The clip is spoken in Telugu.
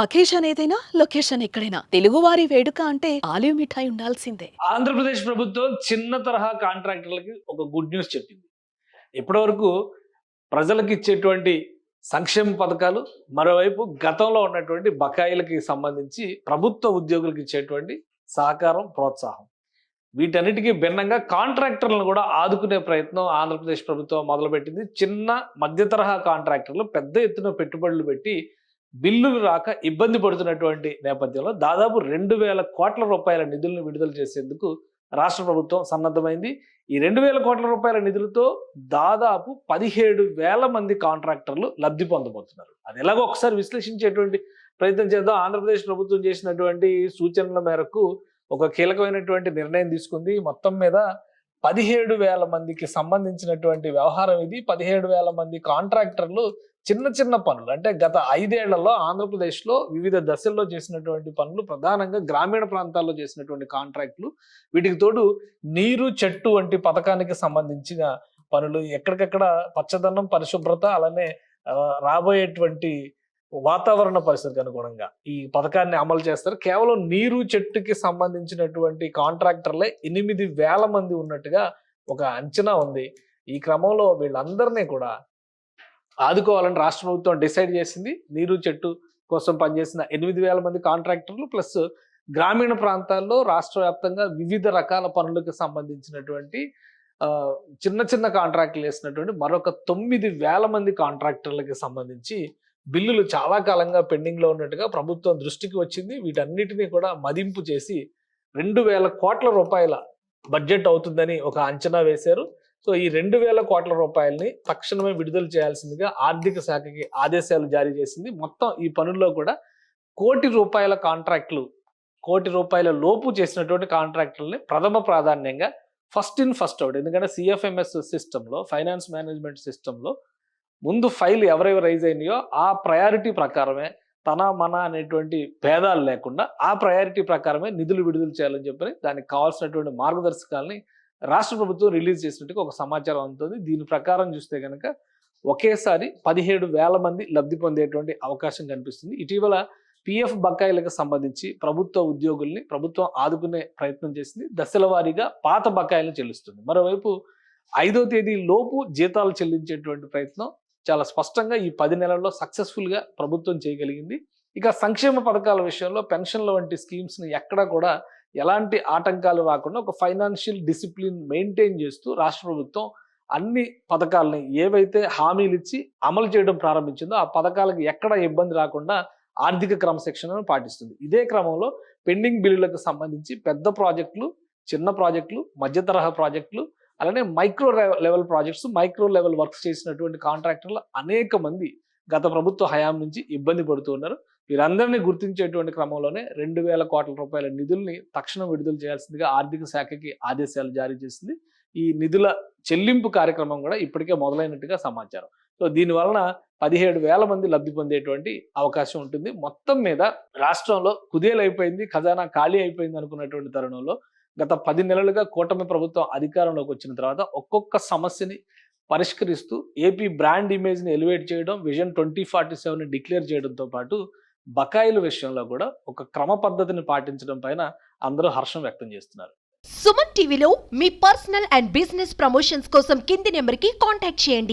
అకేషన్ ఏదైనా లొకేషన్ ఎక్కడైనా తెలుగువారి వేడుక అంటే ఆలివ్ మిఠాయి ఉండాల్సిందే. ఆంధ్రప్రదేశ్ ప్రభుత్వం చిన్న తరహా కాంట్రాక్టర్లకి ఒక గుడ్ న్యూస్ చెప్పింది. ఇప్పటివరకు ప్రజలకు ఇచ్చేటువంటి సంక్షేమ పథకాలు, మరోవైపు గతంలో ఉన్నటువంటి బకాయిలకి సంబంధించి ప్రభుత్వ ఉద్యోగులకు ఇచ్చేటువంటి సహకారం, ప్రోత్సాహం. వీటన్నిటికీ భిన్నంగా కాంట్రాక్టర్లను కూడా ఆదుకునే ప్రయత్నం ఆంధ్రప్రదేశ్ ప్రభుత్వం మొదలుపెట్టింది. చిన్న మధ్య తరహా కాంట్రాక్టర్లు పెద్ద ఎత్తున పెట్టుబడులు పెట్టి బిల్లులు రాక ఇబ్బంది పడుతున్నటువంటి నేపథ్యంలో దాదాపు 2,000 కోట్ల రూపాయల నిధులను విడుదల చేసేందుకు రాష్ట్ర ప్రభుత్వం సన్నద్ధమైంది. ఈ 2,000 కోట్ల రూపాయల నిధులతో దాదాపు 17,000 మంది కాంట్రాక్టర్లు లబ్ధి పొందబోతున్నారు. అది ఎలాగో ఒకసారి విశ్లేషించేటువంటి ప్రయత్నం చేద్దాం. ఆంధ్రప్రదేశ్ ప్రభుత్వం చేసినటువంటి సూచనల మేరకు ఒక కీలకమైనటువంటి నిర్ణయం తీసుకుంది. మొత్తం మీద 17,000 మందికి సంబంధించినటువంటి వ్యవహారం ఇది. 17,000 మంది కాంట్రాక్టర్లు చిన్న చిన్న పనులు, అంటే గత 5 ఏళ్లలో ఆంధ్రప్రదేశ్లో వివిధ దశల్లో చేసినటువంటి పనులు, ప్రధానంగా గ్రామీణ ప్రాంతాల్లో చేసినటువంటి కాంట్రాక్టులు, వీటికి తోడు నీరు చెట్టు వంటి పథకానికి సంబంధించిన పనులు, ఎక్కడికక్కడ పచ్చదనం, పరిశుభ్రత, అలానే రాబోయేటువంటి వాతావరణ పరిస్థితికి అనుగుణంగా ఈ పథకాన్ని అమలు చేస్తారు. కేవలం నీరు చెట్టుకి సంబంధించినటువంటి కాంట్రాక్టర్లే 8,000 మంది ఉన్నట్టుగా ఒక అంచనా ఉంది. ఈ క్రమంలో వీళ్ళందరినీ కూడా ఆదుకోవాలని రాష్ట్ర ప్రభుత్వం డిసైడ్ చేసింది. నీరు చెట్టు కోసం పనిచేసిన 8,000 మంది కాంట్రాక్టర్లు ప్లస్ గ్రామీణ ప్రాంతాల్లో రాష్ట్ర వ్యాప్తంగా వివిధ రకాల పనులకు సంబంధించినటువంటి చిన్న చిన్న కాంట్రాక్టులు వేసినటువంటి మరొక 9,000 మంది కాంట్రాక్టర్లకి సంబంధించి బిల్లులు చాలా కాలంగా పెండింగ్ లో ఉన్నట్టుగా ప్రభుత్వం దృష్టికి వచ్చింది. వీటన్నిటినీ కూడా మదింపు చేసి 2,000 కోట్ల రూపాయల బడ్జెట్ అవుతుందని ఒక అంచనా వేశారు. సో ఈ 2,000 కోట్ల రూపాయలని తక్షణమే విడుదల చేయాల్సిందిగా ఆర్థిక శాఖకి ఆదేశాలు జారీ చేసింది. మొత్తం ఈ పనుల్లో కూడా ₹1,00,00,000 కాంట్రాక్టులు, ₹1,00,00,000 లోపు చేసినటువంటి కాంట్రాక్టులని ప్రథమ ప్రాధాన్యంగా ఫస్ట్ ఇన్ ఫస్ట్ అవుట్, ఎందుకంటే సిఎఫ్ఎంఎస్ సిస్టంలో, ఫైనాన్స్ మేనేజ్మెంట్ సిస్టంలో ముందు ఫైల్ ఎవరెవరు రైజ్ అయినాయో ఆ ప్రయారిటీ ప్రకారమే, తన మన అనేటువంటి భేదాలు లేకుండా ఆ ప్రయారిటీ ప్రకారమే నిధులు విడుదల చేయాలని చెప్పని దానికి కావాల్సినటువంటి మార్గదర్శకాలని రాష్ట్ర ప్రభుత్వం రిలీజ్ చేసినట్టుగా ఒక సమాచారం అందుతుంది. దీని ప్రకారం చూస్తే కనుక ఒకేసారి 17,000 మంది లబ్ధి పొందేటువంటి అవకాశం కనిపిస్తుంది. ఇటీవల పిఎఫ్ బకాయిలకు సంబంధించి ప్రభుత్వ ఉద్యోగుల్ని ప్రభుత్వం ఆదుకునే ప్రయత్నం చేసింది. దశల వారీగా పాత బకాయిలను చెల్లిస్తుంది. మరోవైపు 5వ తేదీ లోపు జీతాలు చెల్లించేటువంటి ప్రయత్నం చాలా స్పష్టంగా ఈ 10 నెలల్లో సక్సెస్ఫుల్గా ప్రభుత్వం చేయగలిగింది. ఇక సంక్షేమ పథకాల విషయంలో పెన్షన్ల వంటి స్కీమ్స్ని ఎక్కడా కూడా ఎలాంటి ఆటంకాలు రాకుండా ఒక ఫైనాన్షియల్ డిసిప్లిన్ మెయింటైన్ చేస్తూ రాష్ట్ర ప్రభుత్వం అన్ని పథకాలని ఏవైతే హామీలు ఇచ్చి అమలు చేయడం ప్రారంభించిందో ఆ పథకాలకు ఎక్కడ ఇబ్బంది రాకుండా ఆర్థిక క్రమశిక్షణను పాటిస్తుంది. ఇదే క్రమంలో పెండింగ్ బిల్లులకు సంబంధించి పెద్ద ప్రాజెక్టులు, చిన్న ప్రాజెక్టులు, మధ్య తరహా ప్రాజెక్టులు, అలానే micro level projects, micro level works చేసినటువంటి కాంట్రాక్టర్లు అనేక మంది గత ప్రభుత్వ హయాం నుంచి ఇబ్బంది పడుతూ ఉన్నారు. వీరందరినీ గుర్తించేటువంటి క్రమంలోనే 2,000 కోట్ల రూపాయల నిధుల్ని తక్షణం విడుదల చేయాల్సిందిగా ఆర్థిక శాఖకి ఆదేశాలు జారీ చేసింది. ఈ నిధుల చెల్లింపు కార్యక్రమం కూడా ఇప్పటికే మొదలైనట్టుగా సమాచారం. సో దీని వలన 17,000 మంది లబ్ధి పొందేటువంటి అవకాశం ఉంటుంది. మొత్తం మీద రాష్ట్రంలో కుదేలైపోయింది, ఖజానా ఖాళీ అయిపోయింది అనుకున్నటువంటి తరుణంలో గత 10 నెలలుగా కూటమి ప్రభుత్వం అధికారంలోకి వచ్చిన తర్వాత ఒక్కొక్క సమస్యని పరిష్కరిస్తూ ఏపీ బ్రాండ్ ఇమేజ్ని ఎలివేట్ చేయడం, విజన్ 2047ని డిక్లేర్ చేయడంతో పాటు బకాయిల విషయంలో కూడా ఒక క్రమ పద్ధతిని పాటించడం పైన అందరూ హర్షం వ్యక్తం చేస్తున్నారు. సుమన్ టీవీలో మీ పర్సనల్ అండ్ బిజినెస్ ప్రమోషన్స్ కోసం కింది నెంబర్కి కాంటాక్ట్ చేయండి.